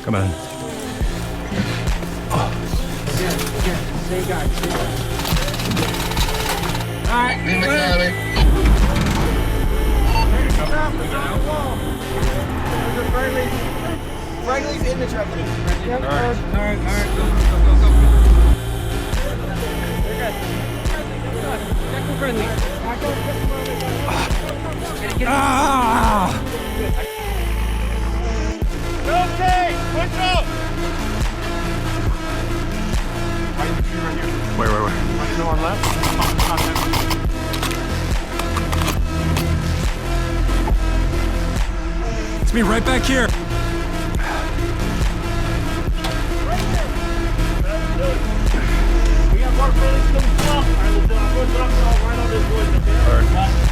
Come on. Same guy. All right. Leave it, Charlie. Friendly's in the truck. Yep. All right. Go. They're good. Check the friendly. Ah! Okay, push up. Right in the tree right here. Wait. Want to go on left? It's me right back here. We have more friendlies coming up. I will drop right on this wood, okay? All right.